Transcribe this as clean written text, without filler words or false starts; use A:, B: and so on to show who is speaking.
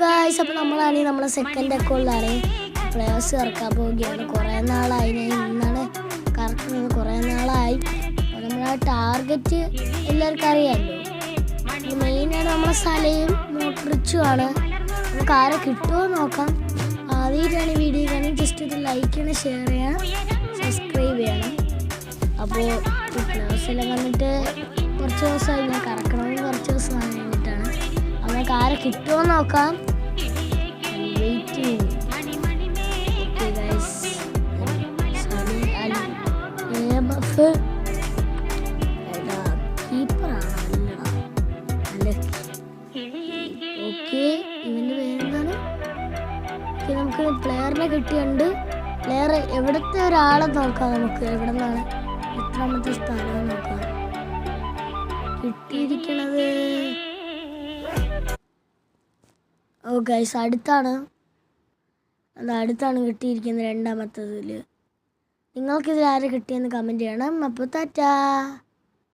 A: Guys, അപ്പോൾ നമ്മളാണെങ്കിൽ നമ്മളെ സെക്കൻഡ് അക്കൗണ്ടിലാണ് പ്ലേയേഴ്സ് ഇറക്കാൻ പോവുകയാണ്. കുറേ നാളായി, ഞാൻ ഇന്നാണ് കറക്കുന്നത്. കുറേ നാളായി. നമ്മളെ ടാർഗറ്റ് എല്ലാവർക്കും അറിയാമല്ലോ. മെയിനാണ് നമ്മളെ സലയും മോട്ടറിച്ചുമാണ്. നമുക്ക് ആരെ കിട്ടുമോ നോക്കാം. ആദ്യമായിട്ടാണ് വീഡിയോ കാണുന്നത്, ജസ്റ്റ് ഇത് ലൈക്ക് ചെയ്യണം, ഷെയർ ചെയ്യണം, സബ്സ്ക്രൈബ് ചെയ്യണം. അപ്പോൾ പ്ലേയേഴ്സ് എല്ലാം വന്നിട്ട് കുറച്ച് ദിവസമായി, ഞാൻ കറക്കണമെങ്കിൽ കുറച്ച് ദിവസം കഴിഞ്ഞിട്ടാണ്. നമുക്ക് ആരെ കിട്ടുമോ നോക്കാം. വെയിറ്റ് ചെയ്യുന്നു. ഓക്കെ ഗൈസ്, കീപ്പറാണോ? അല്ല, ഓക്കെ, ഇവൻ്റെ പേരെന്താണ്? ഓക്കെ, നമുക്ക് പ്ലെയറിനെ കിട്ടിയുണ്ട്. പ്ലെയർ എവിടുത്തെ ഒരാളെ നോക്കാം. നമുക്ക് എവിടെ നിന്നാണ്, എത്രാമത്തെ സ്ഥാനം നോക്കാം. കിട്ടിയിരിക്കണത് ഗൈസ് അടുത്താണ് കിട്ടിയിരിക്കുന്നത്, രണ്ടാമത്തതിൽ. നിങ്ങൾക്കിതിൽ ആരെ കിട്ടിയെന്ന് കമൻറ്റ് ചെയ്യണം. അപ്പോൾ ടാറ്റാ.